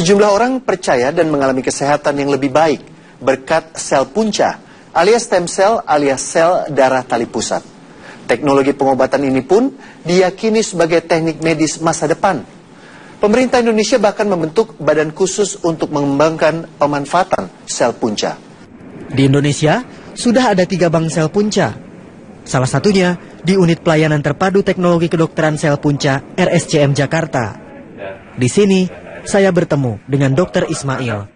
Sejumlah orang percaya dan mengalami kesehatan yang lebih baik berkat sel punca alias stem cell alias sel darah tali pusat. Teknologi pengobatan ini pun diyakini sebagai teknik medis masa depan. Pemerintah Indonesia bahkan membentuk badan khusus untuk mengembangkan pemanfaatan sel punca. Di Indonesia sudah ada 3 bank sel punca. Salah satunya di Unit Pelayanan Terpadu Teknologi Kedokteran Sel Punca RSCM Jakarta. Di sini saya bertemu dengan Dr. Ismail.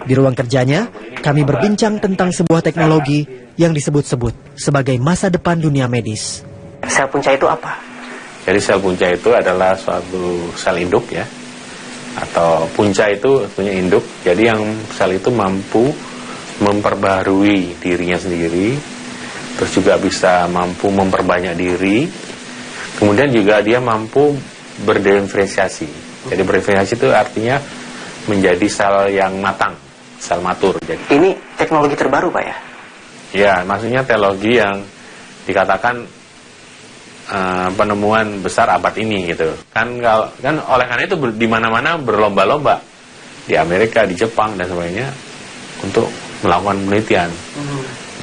Di ruang kerjanya, kami berbincang tentang sebuah teknologi yang disebut-sebut sebagai masa depan dunia medis. Sel punca itu apa? Jadi sel punca itu adalah suatu sel induk ya, atau punca itu punya induk. Jadi yang sel itu mampu memperbarui dirinya sendiri, terus juga bisa mampu memperbanyak diri, kemudian juga dia mampu berdiferensiasi. Jadi berdiferensiasi itu artinya menjadi sel yang matang, sel matur. Jadi, ini teknologi terbaru Pak ya? Ya, maksudnya teknologi yang dikatakan penemuan besar abad ini gitu. Kan oleh karena itu di mana-mana berlomba-lomba di Amerika, di Jepang dan sebagainya untuk melakukan penelitian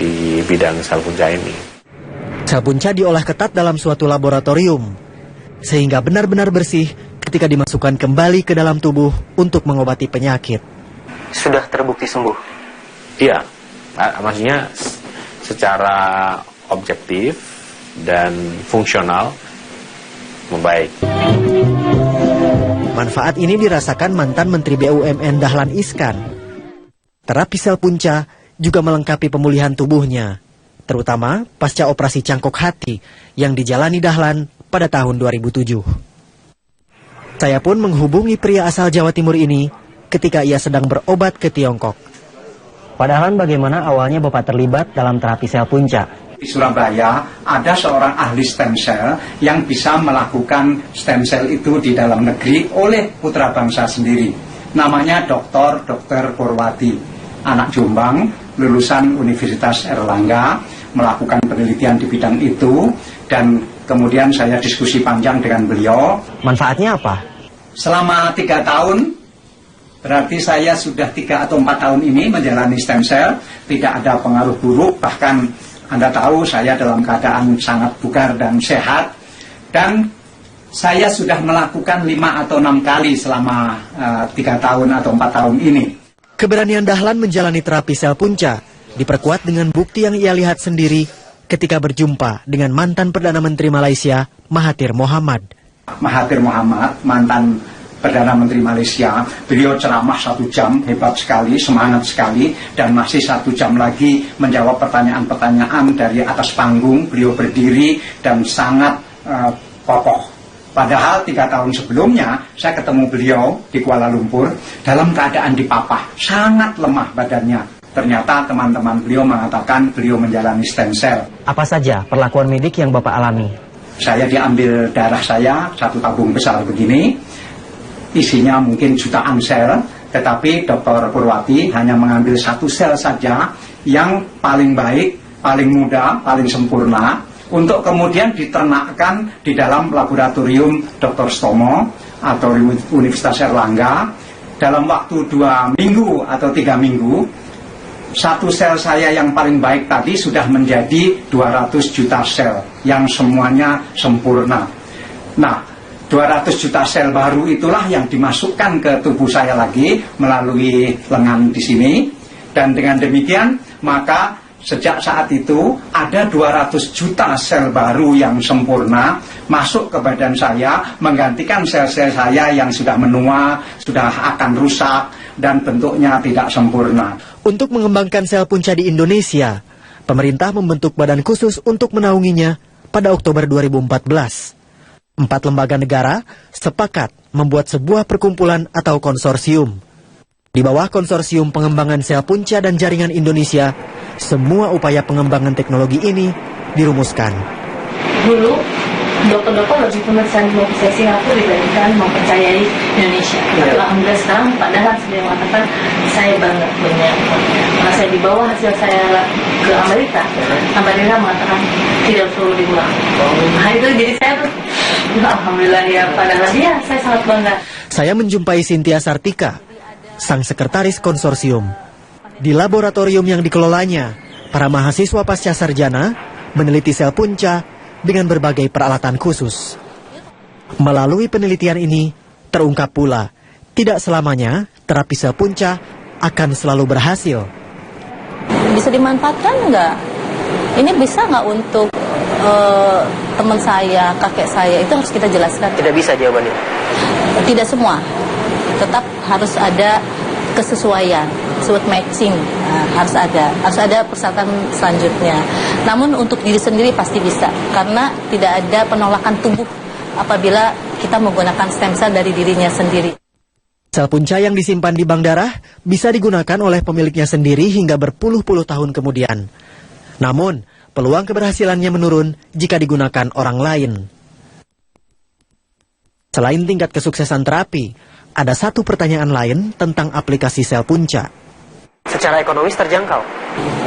di bidang sel punca ini. Sel punca diolah ketat dalam suatu laboratorium sehingga benar-benar bersih ketika dimasukkan kembali ke dalam tubuh untuk mengobati penyakit. Sudah terbukti sembuh? Iya, maksudnya secara objektif dan fungsional membaik. Manfaat ini dirasakan mantan Menteri BUMN Dahlan Iskan. Terapi sel punca juga melengkapi pemulihan tubuhnya, terutama pasca operasi cangkok hati yang dijalani Dahlan pada tahun 2007. Saya pun menghubungi pria asal Jawa Timur ini ketika ia sedang berobat ke Tiongkok. Padahal bagaimana awalnya Bapak terlibat dalam terapi sel punca? Di Surabaya ada seorang ahli stem cell yang bisa melakukan stem cell itu di dalam negeri oleh putra bangsa sendiri. Namanya Dr. Purwati, anak Jombang, lulusan Universitas Erlangga, melakukan penelitian di bidang itu, dan kemudian saya diskusi panjang dengan beliau. Manfaatnya apa? Selama 3 tahun, berarti saya sudah 3 atau 4 tahun ini menjalani stem cell, tidak ada pengaruh buruk, bahkan Anda tahu saya dalam keadaan sangat bugar dan sehat, dan saya sudah melakukan 5 atau 6 kali selama 3 tahun atau 4 tahun ini. Keberanian Dahlan menjalani terapi sel punca diperkuat dengan bukti yang ia lihat sendiri ketika berjumpa dengan mantan Perdana Menteri Malaysia Mahathir Mohamad. Mahathir Mohamad, mantan Perdana Menteri Malaysia, beliau ceramah 1 jam, hebat sekali, semangat sekali, dan masih 1 jam lagi menjawab pertanyaan-pertanyaan dari atas panggung. Beliau berdiri dan sangat kokoh. Padahal 3 tahun sebelumnya saya ketemu beliau di Kuala Lumpur dalam keadaan dipapah, sangat lemah badannya. Ternyata teman-teman beliau mengatakan beliau menjalani stem cell. Apa saja perlakuan medik yang Bapak alami? Saya diambil darah saya, 1 tabung besar begini, isinya mungkin jutaan sel, tetapi Dr. Purwati hanya mengambil 1 sel saja yang paling baik, paling muda, paling sempurna, untuk kemudian diternakkan di dalam laboratorium Dr. Stomo atau Universitas Erlangga. Dalam waktu 2 minggu atau 3 minggu, 1 sel saya yang paling baik tadi sudah menjadi 200 juta sel yang semuanya sempurna. Nah, 200 juta sel baru itulah yang dimasukkan ke tubuh saya lagi melalui lengan di sini, dan dengan demikian maka sejak saat itu ada 200 juta sel baru yang sempurna masuk ke badan saya, menggantikan sel-sel saya yang sudah menua, sudah akan rusak dan bentuknya tidak sempurna. Untuk mengembangkan sel punca di Indonesia, pemerintah membentuk badan khusus untuk menaunginya pada Oktober 2014. 4 lembaga negara sepakat membuat sebuah perkumpulan atau konsorsium. Di bawah konsorsium pengembangan sel punca dan jaringan Indonesia, semua upaya pengembangan teknologi ini dirumuskan. Dulu, dokter-dokter lebih pemeriksaan ke Singapura dibandingkan mempercayai Indonesia. Alhamdulillah sekarang Pak Dahlan sudah mengatakan saya bangga punya. Karena saya dibawa hasil saya ke Amerika, Amerika mengatakan tidak perlu diulang. Nah itu jadi saya alhamdulillah ya Pak Dahlan, ya saya sangat bangga. Saya menjumpai Cynthia Sartika, sang sekretaris konsorsium. Di laboratorium yang dikelolanya, para mahasiswa pasca sarjana meneliti sel punca dengan berbagai peralatan khusus. Melalui penelitian ini, terungkap pula, tidak selamanya terapi sel punca akan selalu berhasil. Bisa dimanfaatkan nggak? Ini bisa nggak untuk teman saya, kakek saya? Itu harus kita jelaskan. Tidak bisa jawabannya. Tidak semua. Tetap harus ada kesesuaian, disebut matching. Nah, harus ada persyaratan selanjutnya. Namun untuk diri sendiri pasti bisa, karena tidak ada penolakan tubuh apabila kita menggunakan stem cell dari dirinya sendiri. Sel punca yang disimpan di bank darah bisa digunakan oleh pemiliknya sendiri hingga berpuluh-puluh tahun kemudian. Namun, peluang keberhasilannya menurun jika digunakan orang lain. Selain tingkat kesuksesan terapi, ada satu pertanyaan lain tentang aplikasi sel punca. Secara ekonomis terjangkau.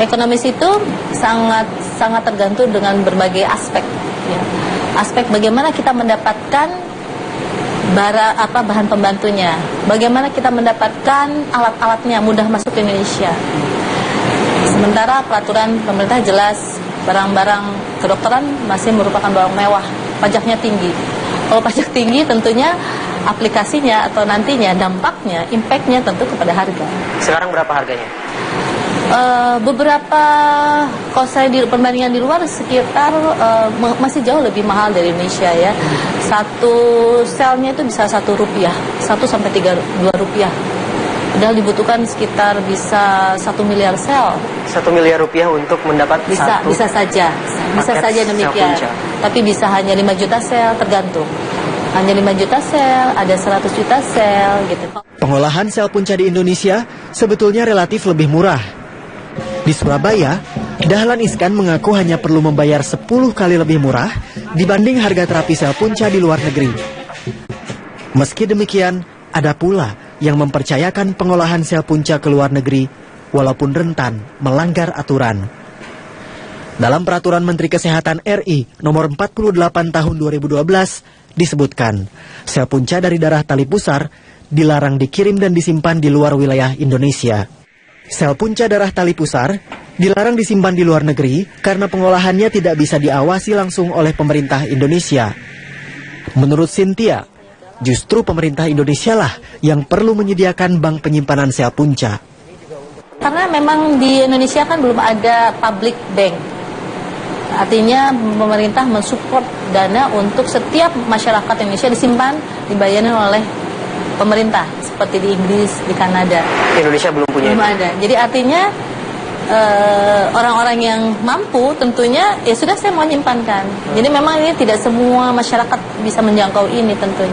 Ekonomis itu sangat tergantung dengan berbagai aspek. Ya. Aspek bagaimana kita mendapatkan bahan pembantunya, bagaimana kita mendapatkan alat-alatnya mudah masuk ke Indonesia. Sementara peraturan pemerintah jelas, barang-barang kedokteran masih merupakan barang mewah, pajaknya tinggi. Kalau pajak tinggi tentunya aplikasinya atau nantinya dampaknya, impactnya tentu kepada harga. Sekarang berapa harganya? Beberapa, kalau saya di perbandingan di luar sekitar masih jauh lebih mahal dari Indonesia ya. Satu selnya itu bisa Rp1, 1 sampai 2 rupiah. Padahal dibutuhkan sekitar bisa 1 miliar sel. 1 miliar rupiah untuk mendapat bisa saja demikian. Tapi bisa hanya 5 juta sel, tergantung. Hanya 5 juta sel, ada 100 juta sel gitu. Pengolahan sel punca di Indonesia sebetulnya relatif lebih murah. Di Surabaya, Dahlan Iskan mengaku hanya perlu membayar 10 kali lebih murah dibanding harga terapi sel punca di luar negeri. Meski demikian, ada pula yang mempercayakan pengolahan sel punca ke luar negeri walaupun rentan melanggar aturan. Dalam Peraturan Menteri Kesehatan RI nomor 48 tahun 2012 disebutkan, sel punca dari darah tali pusar dilarang dikirim dan disimpan di luar wilayah Indonesia. Sel punca darah tali pusar dilarang disimpan di luar negeri karena pengolahannya tidak bisa diawasi langsung oleh pemerintah Indonesia. Menurut Cynthia, justru pemerintah Indonesia lah yang perlu menyediakan bank penyimpanan sel punca. Karena memang di Indonesia kan belum ada public bank. Artinya pemerintah mensupport dana untuk setiap masyarakat Indonesia disimpan, dibayarin oleh pemerintah seperti di Inggris, di Kanada. Indonesia belum punya. Belum ada. Jadi artinya orang-orang yang mampu tentunya ya sudah saya mau menyimpankan. Jadi memang ini tidak semua masyarakat bisa menjangkau ini tentunya.